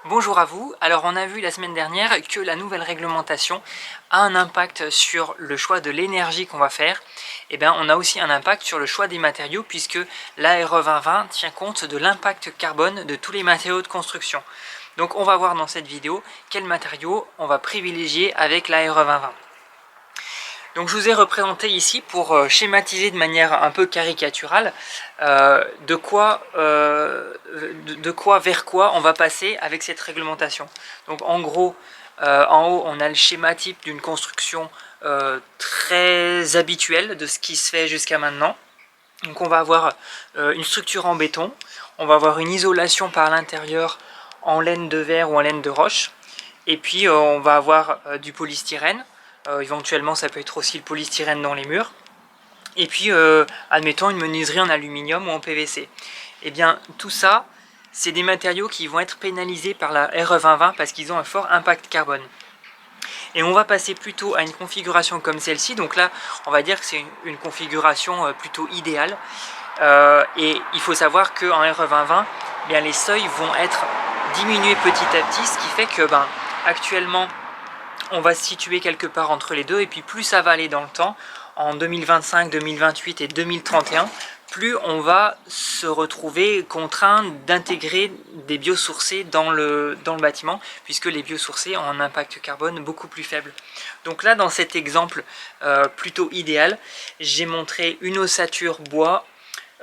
Bonjour à vous. Alors on a vu la semaine dernière que la nouvelle réglementation a un impact sur le choix de l'énergie qu'on va faire. Et bien on a aussi un impact sur le choix des matériaux puisque l'ARE 2020 tient compte de l'impact carbone de tous les matériaux de construction. Donc on va voir dans cette vidéo quels matériaux on va privilégier avec l'ARE 2020. Donc je vous ai représenté ici pour schématiser de manière un peu caricaturale de quoi vers quoi on va passer avec cette réglementation. Donc en gros, en haut on a le schéma type d'une construction très habituelle de ce qui se fait jusqu'à maintenant. Donc on va avoir une structure en béton, on va avoir une isolation par l'intérieur en laine de verre ou en laine de roche, et puis on va avoir du polystyrène. Éventuellement ça peut être aussi le polystyrène dans les murs, et puis admettons une menuiserie en aluminium ou en PVC. Et bien tout ça, c'est des matériaux qui vont être pénalisés par la RE 2020 parce qu'ils ont un fort impact carbone. Et on va passer plutôt à une configuration comme celle-ci. Donc là on va dire que c'est une configuration plutôt idéale, et il faut savoir qu'en RE 2020 bien, les seuils vont être diminués petit à petit, ce qui fait que actuellement on va se situer quelque part entre les deux, et puis plus ça va aller dans le temps, en 2025, 2028 et 2031, plus on va se retrouver contraint d'intégrer des biosourcés dans le bâtiment, puisque les biosourcés ont un impact carbone beaucoup plus faible. Donc là, dans cet exemple plutôt idéal, j'ai montré une ossature bois,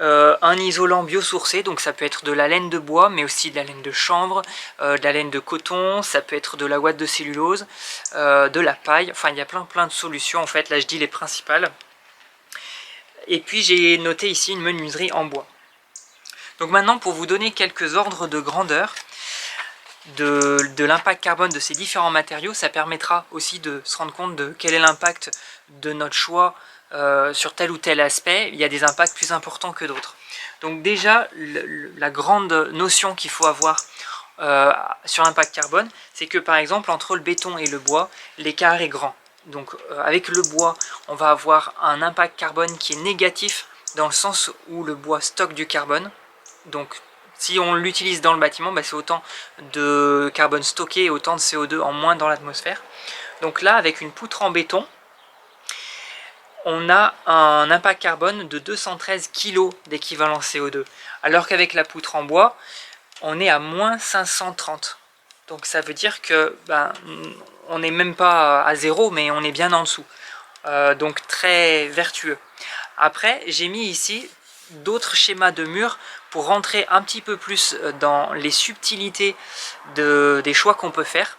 un isolant biosourcé, donc ça peut être de la laine de bois, mais aussi de la laine de chanvre, de la laine de coton, ça peut être de la ouate de cellulose, de la paille, enfin il y a plein de solutions en fait, là je dis les principales. Et puis j'ai noté ici une menuiserie en bois. Donc maintenant, pour vous donner quelques ordres de grandeur de l'impact carbone de ces différents matériaux, ça permettra aussi de se rendre compte de quel est l'impact de notre choix sur tel ou tel aspect. Il y a des impacts plus importants que d'autres. Donc déjà, la grande notion qu'il faut avoir sur l'impact carbone, c'est que par exemple entre le béton et le bois, l'écart est grand. Donc avec le bois, on va avoir un impact carbone qui est négatif dans le sens où le bois stocke du carbone. Donc si on l'utilise dans le bâtiment, c'est autant de carbone stocké et autant de CO2 en moins dans l'atmosphère. Donc là, avec une poutre en béton, on a un impact carbone de 213 kg d'équivalent CO2. Alors qu'avec la poutre en bois, on est à moins 530. Donc ça veut dire que on n'est même pas à zéro, mais on est bien en dessous. Donc très vertueux. Après, j'ai mis ici d'autres schémas de murs pour rentrer un petit peu plus dans les subtilités des choix qu'on peut faire,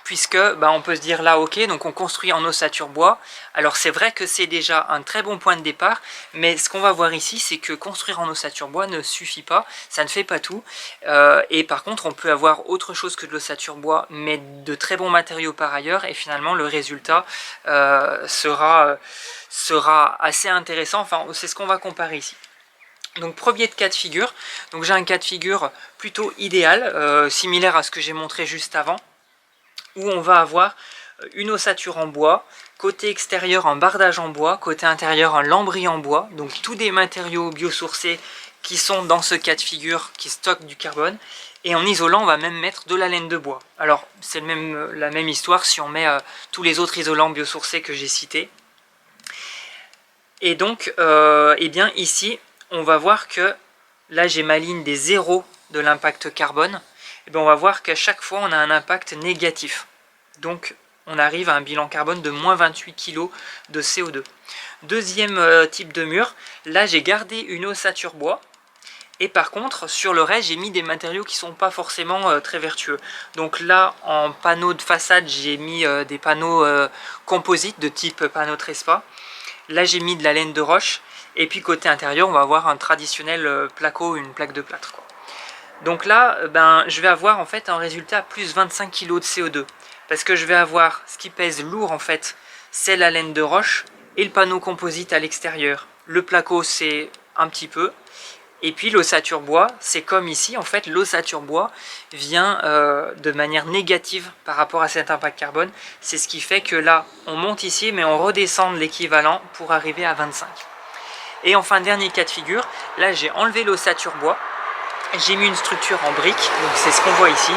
puisque on peut se dire là ok, donc on construit en ossature bois. Alors c'est vrai que c'est déjà un très bon point de départ, mais ce qu'on va voir ici, c'est que construire en ossature bois ne suffit pas, ça ne fait pas tout, et par contre on peut avoir autre chose que de l'ossature bois, mais de très bons matériaux par ailleurs, et finalement le résultat sera assez intéressant. Enfin c'est ce qu'on va comparer ici. Donc premier cas de figure, donc j'ai un cas de figure plutôt idéal, similaire à ce que j'ai montré juste avant, où on va avoir une ossature en bois, côté extérieur un bardage en bois, côté intérieur un lambris en bois, donc tous des matériaux biosourcés qui sont dans ce cas de figure, qui stockent du carbone, et en isolant on va même mettre de la laine de bois. Alors c'est la même histoire si on met tous les autres isolants biosourcés que j'ai cités. Et donc eh bien ici on va voir que là j'ai ma ligne des zéros de l'impact carbone. Et bien on va voir qu'à chaque fois on a un impact négatif. Donc on arrive à un bilan carbone de moins 28 kg de CO2. Deuxième type de mur, là j'ai gardé une ossature bois. Et par contre sur le reste j'ai mis des matériaux qui ne sont pas forcément très vertueux. Donc là en panneau de façade j'ai mis des panneaux composites de type panneau Trespa. Là j'ai mis de la laine de roche. Et puis côté intérieur on va avoir un traditionnel placo, une plaque de plâtre, quoi. Donc là je vais avoir en fait un résultat plus 25 kg de CO2. Parce que je vais avoir ce qui pèse lourd en fait, c'est la laine de roche et le panneau composite à l'extérieur. Le placo c'est un petit peu. Et puis l'ossature bois, c'est comme ici, en fait l'ossature bois vient de manière négative par rapport à cet impact carbone. C'est ce qui fait que là on monte ici mais on redescend de l'équivalent pour arriver à 25. Et enfin dernier cas de figure, là j'ai enlevé l'ossature bois, j'ai mis une structure en briques, donc c'est ce qu'on voit ici.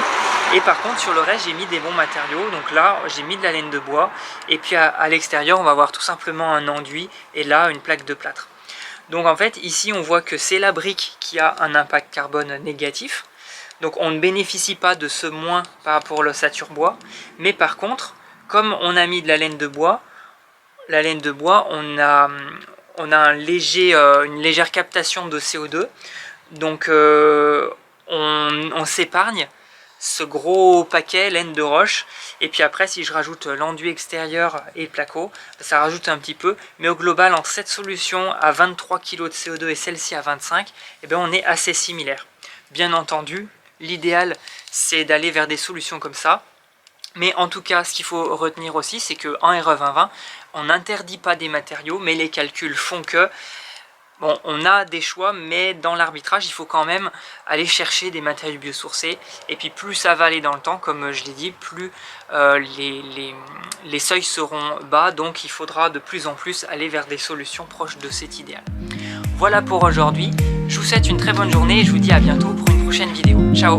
Et par contre sur le reste j'ai mis des bons matériaux, donc là j'ai mis de la laine de bois, et puis à l'extérieur on va avoir tout simplement un enduit, et là une plaque de plâtre. Donc en fait ici on voit que c'est la brique qui a un impact carbone négatif, donc on ne bénéficie pas de ce moins par rapport à l'ossature bois, mais par contre comme on a mis de la laine de bois, on a une légère captation de CO2, donc on s'épargne ce gros paquet laine de roche. Et puis après si je rajoute l'enduit extérieur et le placo, ça rajoute un petit peu, mais au global entre cette solution à 23 kg de CO2 et celle-ci à 25, et bien on est assez similaire. Bien entendu l'idéal c'est d'aller vers des solutions comme ça, mais en tout cas ce qu'il faut retenir aussi c'est qu'en RE 2020 on n'interdit pas des matériaux, mais les calculs font que bon, on a des choix, mais dans l'arbitrage, il faut quand même aller chercher des matériaux biosourcés. Et puis plus ça va aller dans le temps, comme je l'ai dit, plus les seuils seront bas. Donc il faudra de plus en plus aller vers des solutions proches de cet idéal. Voilà pour aujourd'hui. Je vous souhaite une très bonne journée et je vous dis à bientôt pour une prochaine vidéo. Ciao!